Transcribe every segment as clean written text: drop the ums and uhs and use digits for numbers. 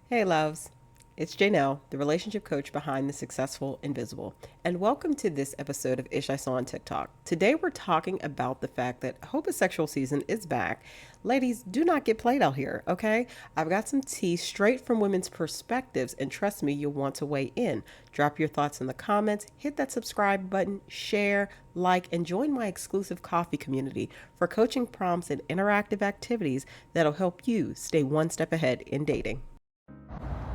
Hey, loves. It's Janelle, the relationship coach behind the Successful Invisible, and welcome to this episode of Ish I Saw on TikTok. Today, we're talking about the fact that hobosexual season is back. Ladies, do not get played out here, okay? I've got some tea straight from women's perspectives, and trust me, you'll want to weigh in. Drop your thoughts in the comments, hit that subscribe button, share, like, and join my exclusive coffee community for coaching prompts and interactive activities that'll help you stay one step ahead in dating.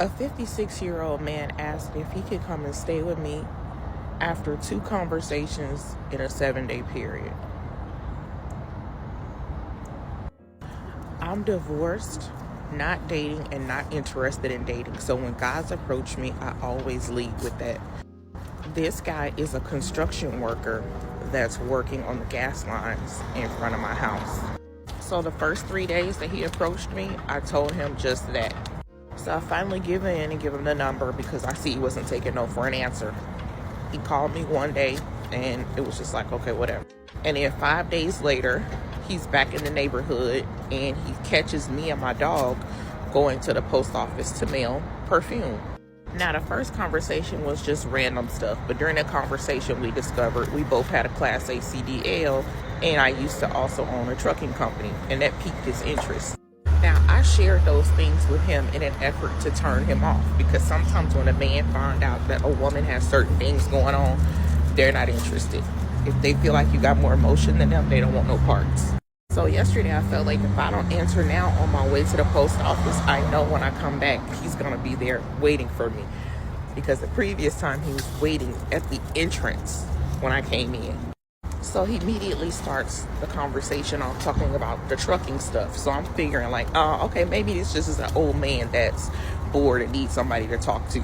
A 56-year-old man asked if he could come and stay with me after 2 conversations in a 7-day period. I'm divorced, not dating, and not interested in dating. So when guys approach me, I always lead with that. This guy is a construction worker that's working on the gas lines in front of my house. So the first 3 days that he approached me, I told him just that. So I finally give in and give him the number because I see he wasn't taking no for an answer. He called me one day and it was just like, okay, whatever. And then 5 days later, he's back in the neighborhood and he catches me and my dog going to the post office to mail perfume. Now, the first conversation was just random stuff, but during that conversation, we discovered we both had a Class A CDL, and I used to also own a trucking company, and that piqued his interest. Now, I shared those things with him in an effort to turn him off, because sometimes when a man finds out that a woman has certain things going on, they're not interested. If they feel like you got more emotion than them, they don't want no parts. So yesterday I felt like if I don't answer now on my way to the post office, I know when I come back, he's going to be there waiting for me. Because the previous time he was waiting at the entrance when I came in. So he immediately starts the conversation off talking about the trucking stuff. So I'm figuring like, oh, okay, maybe this just is an old man that's bored and needs somebody to talk to.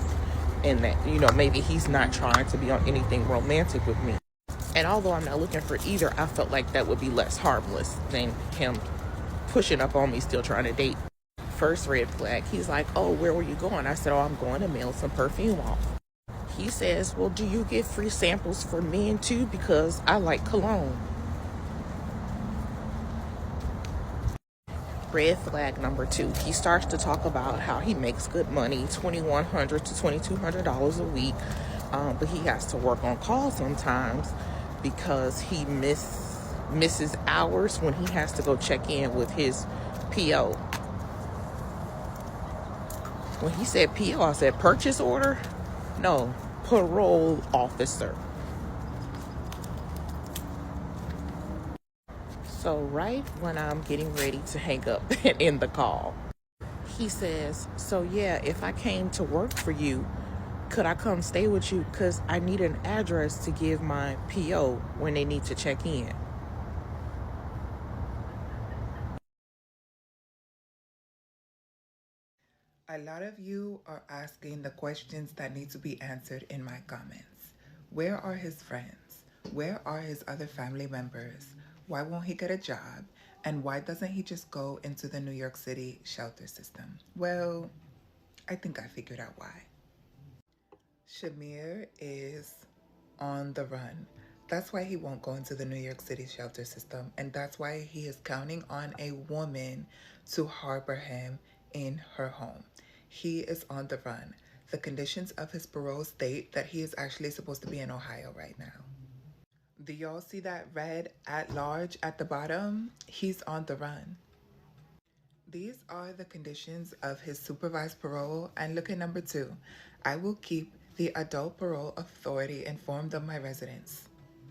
And that, maybe he's not trying to be on anything romantic with me. And although I'm not looking for either, I felt like that would be less harmless than him pushing up on me still trying to date. First red flag, he's like, oh, where were you going? I said, oh, I'm going to mail some perfume off. He says, well, do you get free samples for men too? Because I like cologne. Red flag number 2, he starts to talk about how he makes good money, $2,100 to $2,200 a week, but he has to work on call sometimes because he misses hours when he has to go check in with his PO. When he said PO, I said purchase order? No, parole officer. So right when I'm getting ready to hang up and end the call, he says, so yeah, if I came to work for you, could I come stay with you? Because I need an address to give my PO when they need to check in. A lot of you are asking the questions that need to be answered in my comments. Where are his friends? Where are his other family members? Why won't he get a job? And why doesn't he just go into the New York City shelter system? Well, I think I figured out why. Shamir is on the run. That's why he won't go into the New York City shelter system. And that's why he is counting on a woman to harbor him in her home. He is on the run. The conditions of his parole state that he is actually supposed to be in Ohio right now. Do y'all see that red at large at the bottom? He's on the run. These are the conditions of his supervised parole. And look at number 2. I will keep the adult parole authority informed of my residence.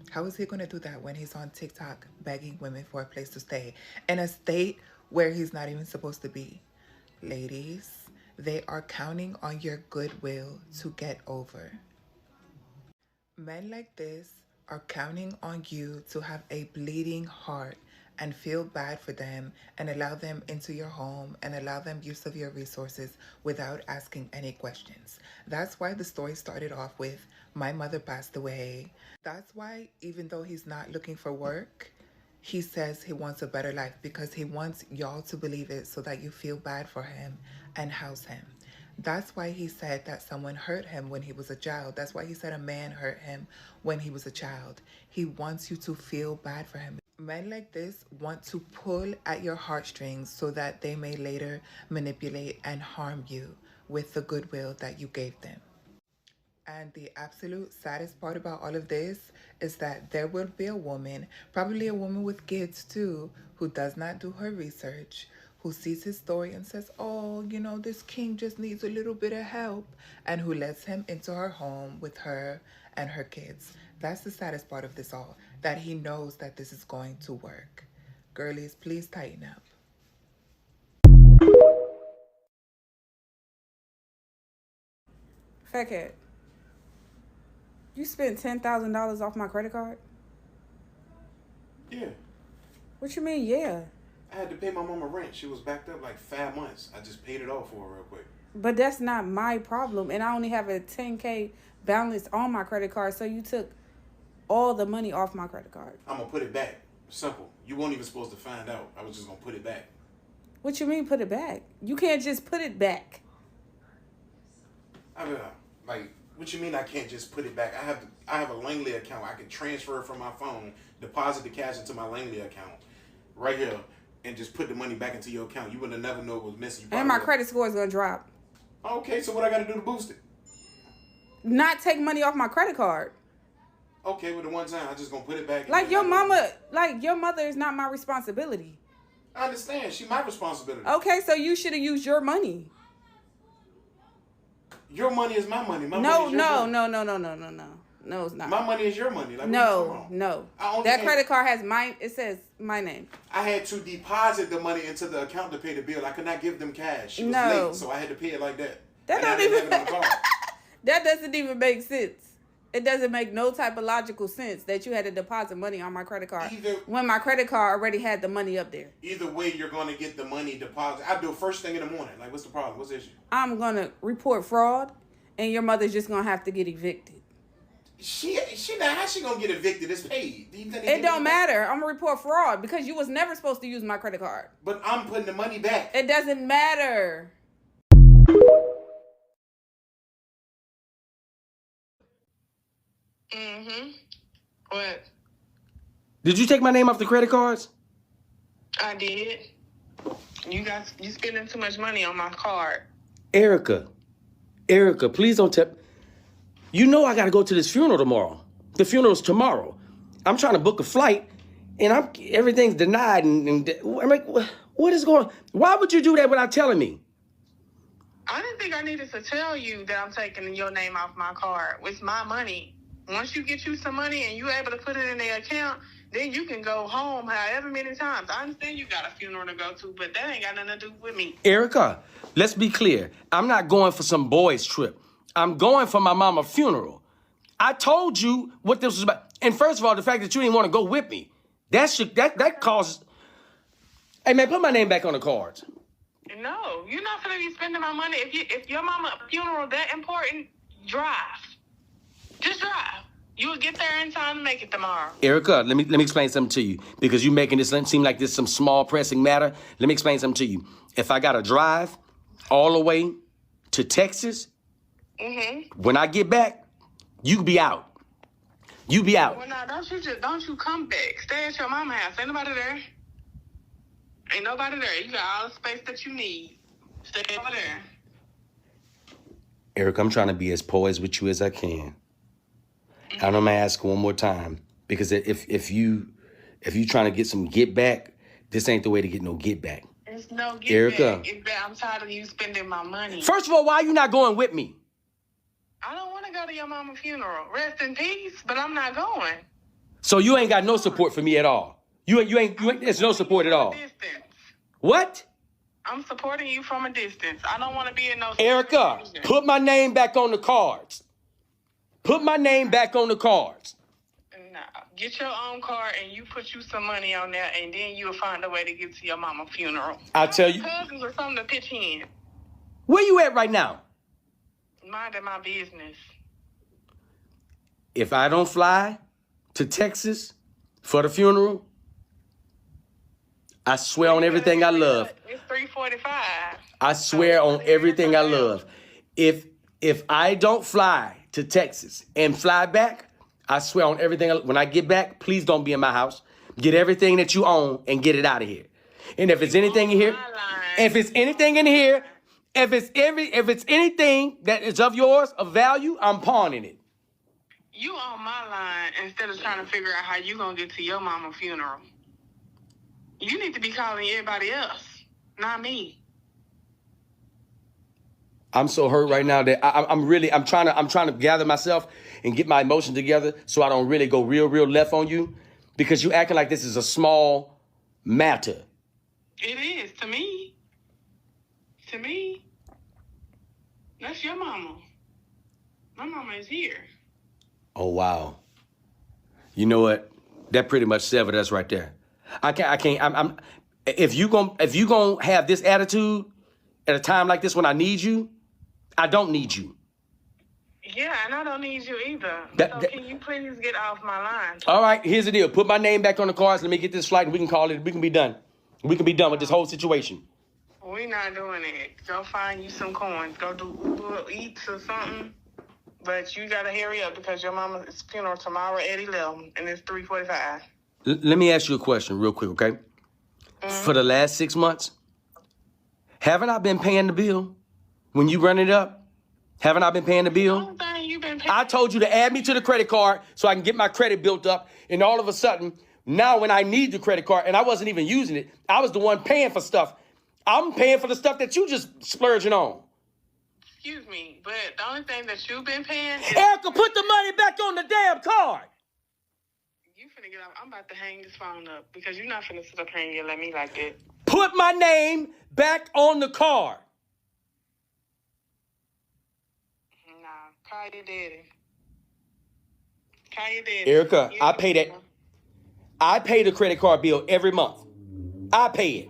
How is he going to do that when he's on TikTok begging women for a place to stay in a state where he's not even supposed to be? Ladies, they are counting on your goodwill to get over. Men like this are counting on you to have a bleeding heart and feel bad for them and allow them into your home and allow them use of your resources without asking any questions. That's why the story started off with, my mother passed away. That's why even though he's not looking for work, he says he wants a better life because he wants y'all to believe it so that you feel bad for him and house him. That's why he said that someone hurt him when he was a child. That's why he said a man hurt him when he was a child. He wants you to feel bad for him. Men like this want to pull at your heartstrings so that they may later manipulate and harm you. with the goodwill that you gave them. And the absolute saddest part about all of this is that there will be a woman, probably a woman with kids too, who does not do her research, who sees his story and says, oh, this king just needs a little bit of help, and who lets him into her home with her and her kids. That's the saddest part of this all, that he knows that this is going to work. Girlies, please tighten up. Fat cat, you spent $10,000 off my credit card? Yeah. What you mean, yeah? I had to pay my mama rent. She was backed up like 5 months. I just paid it off for her real quick. But that's not my problem, and I only have a $10K balance on my credit card, so you took all the money off my credit card. I'm going to put it back. Simple. You weren't even supposed to find out. I was just going to put it back. What you mean, put it back? You can't just put it back. I mean, what you mean I can't just put it back? I have a Langley account. I can transfer it from my phone, deposit the cash into my Langley account right here, and just put the money back into your account. You would have never know it was missing. And my credit score is going to drop. Okay, so what I got to do to boost it? Not take money off my credit card. Okay, with the one time, I just going to put it back. Like your mother is not my responsibility. I understand. She's my responsibility. Okay, so you should have used your money. Your money is my money. My No, money is your money. no. No, it's not. My money is your money. Like, No. That had, credit card has it says my name. I had to deposit the money into the account to pay the bill. I could not give them cash. She was late, so I had to pay it like that. That doesn't even make sense. It doesn't make no type of logical sense that you had to deposit money on my credit card when my credit card already had the money up there. Either way, you're going to get the money deposited. I do it first thing in the morning. Like, what's the problem? What's the issue? I'm going to report fraud, and your mother's just going to have to get evicted. She not, how she going to get evicted? It's paid. It don't matter. I'm going to report fraud because you was never supposed to use my credit card. But I'm putting the money back. It doesn't matter. Mm-hmm. What? Did you take my name off the credit cards? I did. You spending too much money on my card. Erica, please don't tell. You know I got to go to this funeral tomorrow. The funeral's tomorrow. I'm trying to book a flight, and everything's denied. And I'm like, what is going on? Why would you do that without telling me? I didn't think I needed to tell you that I'm taking your name off my card. It's my money. Once you get you some money and you're able to put it in their account, then you can go home however many times. I understand you got a funeral to go to, but that ain't got nothing to do with me. Erica, let's be clear. I'm not going for some boys' trip. I'm going for my mama's funeral. I told you what this was about. And first of all, the fact that you didn't want to go with me, that causes... Hey, man, put my name back on the cards. No, you're not going to be spending my money. If your mama's funeral that important, drive. Just drive. You will get there in time to make it tomorrow. Erica, let me explain something to you. Because you're making this seem like this some small pressing matter. Let me explain something to you. If I got to drive all the way to Texas, when I get back, you be out. You be out. Well, now, don't you come back. Stay at your mama's house. Ain't nobody there. Ain't nobody there. You got all the space that you need. Stay over there. Erica, I'm trying to be as poised with you as I can. And I'm gonna ask one more time, because if you trying to get some get back, this ain't the way to get no get back. There's no get Erica. back. I'm tired of you spending my money. First of all, why are you not going with me? I don't want to go to your mama's funeral. Rest in peace, but I'm not going. So you ain't got no support for me at all. You ain't. There's no support at all. Distance. What? I'm supporting you from a distance. I don't want to be in no Erica, situation. put my name back on the cards. Put my name back on the cards. Nah, get your own card and you put you some money on there, and then you'll find a way to get to your mama's funeral. I'll tell you. Cousins or something to pitch in. Where you at right now? Minding my business. If I don't fly to Texas for the funeral, I swear on everything I love. It's 3:45. I swear on everything I love. If I don't fly to Texas and fly back, I swear on everything. When I get back, please don't be in my house. Get everything that you own and get it out of here. And if it's anything in here, If it's anything that is of yours, of value, I'm pawning it. You on my line instead of trying to figure out how you gonna get to your mama's funeral. You need to be calling everybody else, not me. I'm so hurt right now that I'm trying to gather myself and get my emotions together so I don't really go real left on you, because you acting like this is a small matter. It is to me. To me, that's your mama. My mama is here. Oh wow. You know what? That pretty much severed us right there. I'm if you gonna have this attitude at a time like this when I need you, I don't need you. Yeah, and I don't need you either. Can you please get off my line? All right, here's the deal. Put my name back on the cards. Let me get this flight and we can call it. We can be done. We can be done with this whole situation. We're not doing it. Go find you some coins. Go do Uber Eats or something. But you gotta hurry up because your mama's funeral tomorrow at 11 and it's 3:45. Let me ask you a question real quick, okay? Mm-hmm. For the last 6 months, haven't I been paying the bill? When you run it up, haven't I been paying the bill? I don't think you've been paying. I told you to add me to the credit card so I can get my credit built up. And all of a sudden, now when I need the credit card, and I wasn't even using it, I was the one paying for stuff. I'm paying for the stuff that you just splurging on. Excuse me, but the only thing that you've been paying is... Erica, put the money back on the damn card. You finna get off. I'm about to hang this phone up because you're not finna sit up here and yell at me like that. Put my name back on the card. Nah, call your daddy. Call your daddy. Erica, I pay that. I pay the credit card bill every month. I pay it.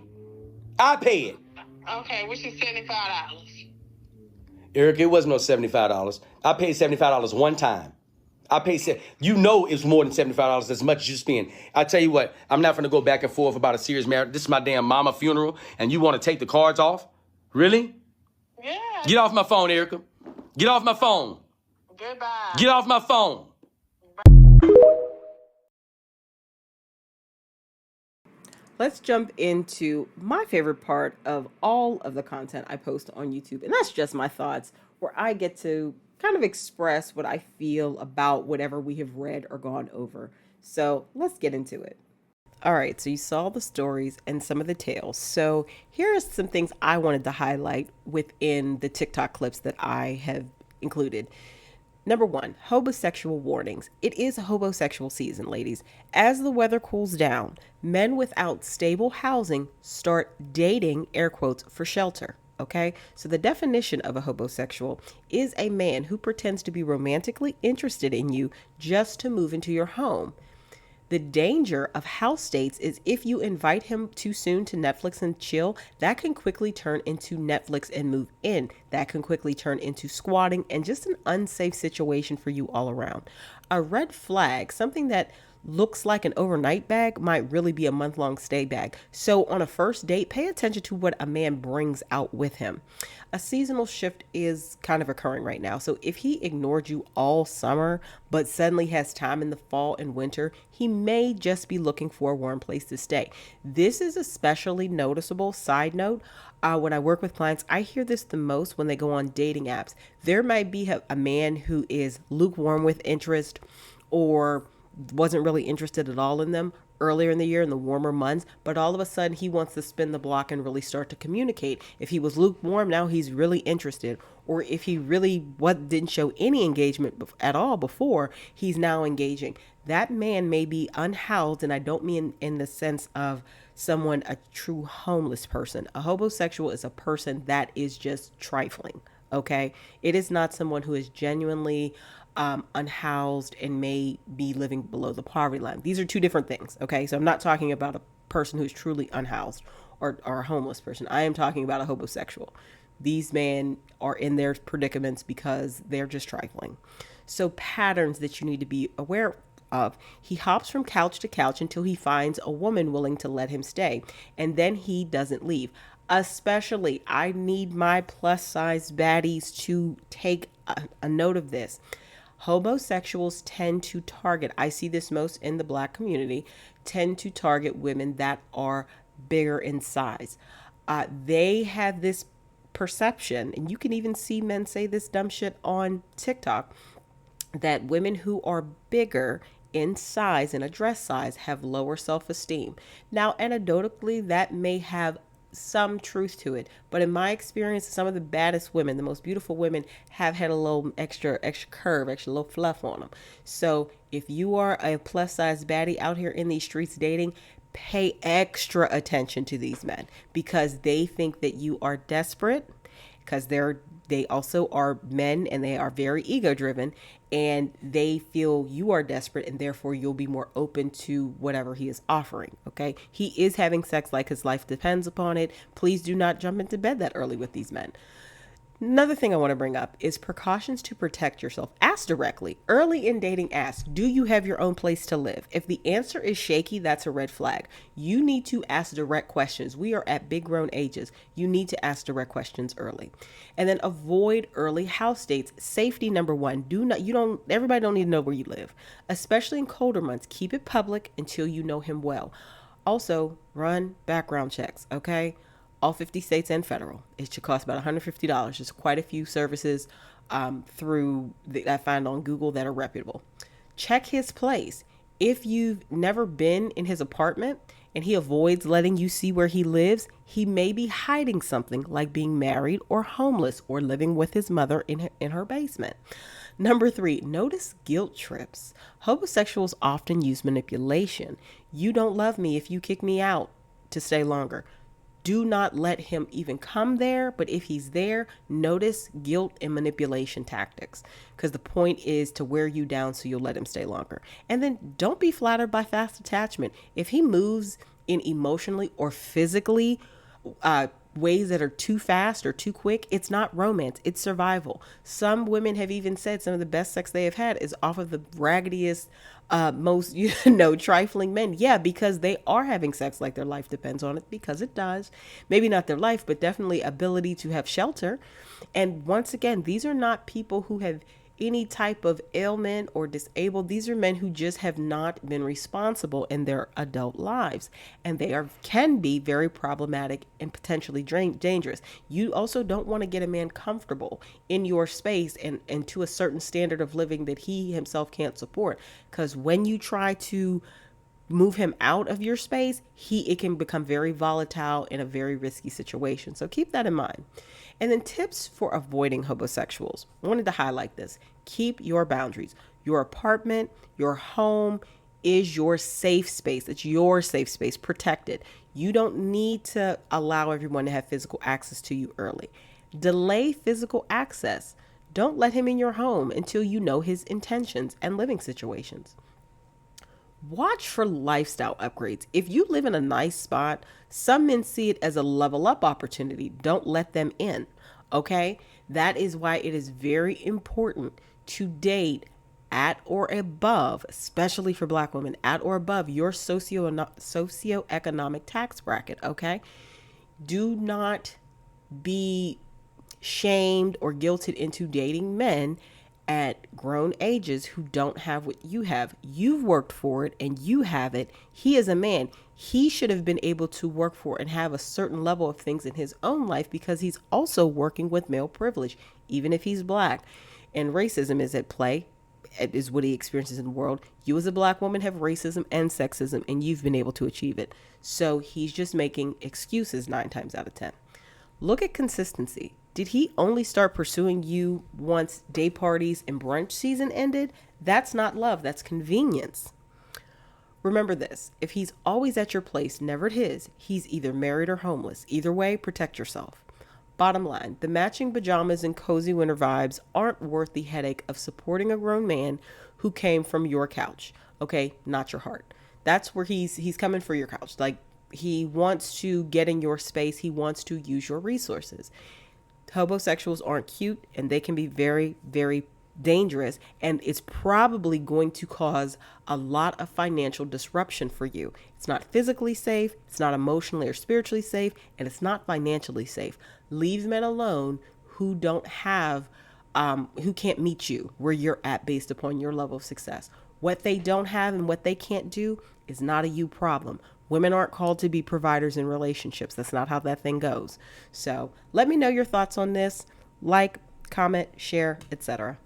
Okay, which is $75. Eric, it wasn't no $75. I paid $75 one time. You know it's more than $75 as much as you spend. I tell you what, I'm not going to go back and forth about a serious marriage. This is my damn mama funeral, and you want to take the cards off? Really? Yeah. Get off my phone, Erica. Get off my phone. Goodbye. Get off my phone. Let's jump into my favorite part of all of the content I post on YouTube, and that's just my thoughts, where I get to kind of express what I feel about whatever we have read or gone over. So let's get into it. All right, so you saw the stories and some of the tales. So here are some things I wanted to highlight within the TikTok clips that I have included. Number 1, hobosexual warnings. It is hobosexual season, ladies. As the weather cools down, men without stable housing start dating, air quotes, for shelter. Okay, so the definition of a hobosexual is a man who pretends to be romantically interested in you just to move into your home. The danger of house dates is if you invite him too soon to Netflix and chill, that can quickly turn into Netflix and move in. That can quickly turn into squatting and just an unsafe situation for you all around. A red flag, something that looks like an overnight bag, might really be a month-long stay bag. So on a first date, pay attention to what a man brings out with him. A seasonal shift is kind of occurring right now. So if he ignored you all summer, but suddenly has time in the fall and winter, he may just be looking for a warm place to stay. This is especially noticeable. Side note, when I work with clients, I hear this the most when they go on dating apps. There might be a man who is lukewarm with interest or wasn't really interested at all in them earlier in the year in the warmer months, but all of a sudden he wants to spin the block and really start to communicate. If he was lukewarm, now he's really interested. Or if he really didn't show any engagement at all before, he's now engaging. That man may be unhoused, and I don't mean in the sense of someone, a true homeless person. A hobosexual is a person that is just trifling, okay? It is not someone who is genuinely unhoused and may be living below the poverty line. These are two different things, okay? So I'm not talking about a person who's truly unhoused or a homeless person. I am talking about a hobosexual. These men are in their predicaments because they're just trifling. So patterns that you need to be aware of. He hops from couch to couch until he finds a woman willing to let him stay, and then he doesn't leave. Especially, I need my plus size baddies to take a note of this. Homosexuals tend to target, I see this most in the Black community, tend to target women that are bigger in size. They have this perception, and you can even see men say this dumb shit on TikTok, that women who are bigger in size and a dress size have lower self-esteem. Now, anecdotally, that may have some truth to it, but in my experience, some of the baddest women, the most beautiful women, have had a little extra curve, extra little fluff on them. So if you are a plus size baddie out here in these streets dating, pay extra attention to these men, because they think that you are desperate, because they also are men and they are very ego driven, and they feel you are desperate, and therefore you'll be more open to whatever he is offering. Okay. He is having sex like his life depends upon it. Please do not jump into bed that early with these men. Another thing I want to bring up is precautions to protect yourself. Ask directly. Early in dating, ask, do you have your own place to live? If the answer is shaky, that's a red flag. You need to ask direct questions. We are at big grown ages. You need to ask direct questions early. And then avoid early house dates. Safety number one. Everybody don't need to know where you live. Especially in colder months. Keep it public until you know him well. Also, run background checks, okay? All 50 states and federal. It should cost about $150. There's quite a few services that I find on Google that are reputable. Check his place. If you've never been in his apartment and he avoids letting you see where he lives, he may be hiding something, like being married or homeless or living with his mother in her basement. Number 3, notice guilt trips. Hobosexuals often use manipulation. You don't love me if you kick me out to stay longer. Do not let him even come there, but if he's there, notice guilt and manipulation tactics, because the point is to wear you down so you'll let him stay longer. And then don't be flattered by fast attachment. If he moves in emotionally or physically ways that are too fast or too quick, it's not romance, it's survival. Some women have even said some of the best sex they have had is off of the raggediest, most trifling men. Yeah, because they are having sex like their life depends on it, because it does. Maybe not their life, but definitely ability to have shelter. And once again, these are not people who have any type of ailment or disabled. These are men who just have not been responsible in their adult lives, and they can be very problematic and potentially dangerous. You also don't want to get a man comfortable in your space and to a certain standard of living that he himself can't support, because when you try to move him out of your space, it can become very volatile in a very risky situation. So keep that in mind. And then tips for avoiding hobosexuals. I wanted to highlight this. Keep your boundaries. Your apartment, your home is your safe space. It's your safe space. Protect it. You don't need to allow everyone to have physical access to you early. Delay physical access. Don't let him in your home until you know his intentions and living situations. Watch for lifestyle upgrades. If you live in a nice spot, some men see it as a level up opportunity. Don't let them in. Okay? That is why it is very important to date at or above, especially for Black women, at or above your socioeconomic tax bracket. Okay? Do not be shamed or guilted into dating men at grown ages who don't have what you have. You've worked for it and you have it. He is a man. He should have been able to work for and have a certain level of things in his own life, because he's also working with male privilege, even if he's Black. And racism is at play. It is what he experiences in the world. You as a Black woman have racism and sexism, and you've been able to achieve it. So he's just making excuses 9 times out of 10. Look at consistency. Did he only start pursuing you once day parties and brunch season ended? That's not love. That's convenience. Remember this. If he's always at your place, never at his, he's either married or homeless. Either way, protect yourself. Bottom line, the matching pajamas and cozy winter vibes aren't worth the headache of supporting a grown man who came from your couch. Okay, not your heart. That's where he's coming for your couch. Like, he wants to get in your space. He wants to use your resources. Hobosexuals aren't cute, and they can be very, very dangerous, and it's probably going to cause a lot of financial disruption for you. It's not physically safe, it's not emotionally or spiritually safe, and it's not financially safe. Leave men alone who don't have, who can't meet you where you're at based upon your level of success. What they don't have and what they can't do is not a you problem. Women aren't called to be providers in relationships. That's not how that thing goes. So let me know your thoughts on this. Like, comment, share, etc.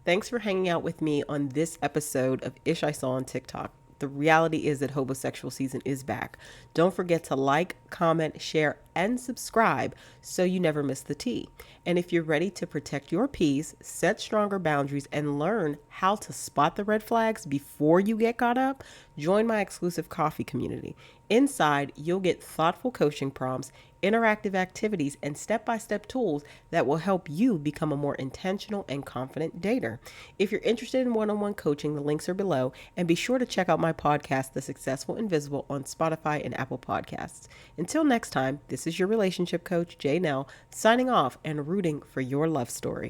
Thanks for hanging out with me on this episode of Ish I Saw on TikTok. The reality is that hobosexual season is back. Don't forget to like, comment, share, and subscribe so you never miss the tea. And if you're ready to protect your peace, set stronger boundaries, and learn how to spot the red flags before you get caught up, join my exclusive coffee community. Inside, you'll get thoughtful coaching prompts, interactive activities, and step-by-step tools that will help you become a more intentional and confident dater. If you're interested in one-on-one coaching, the links are below, and be sure to check out my podcast, The Successful Invisible, on Spotify and Apple Podcasts. Until next time, this is your relationship coach, Jay Nell, signing off and rooting for your love story.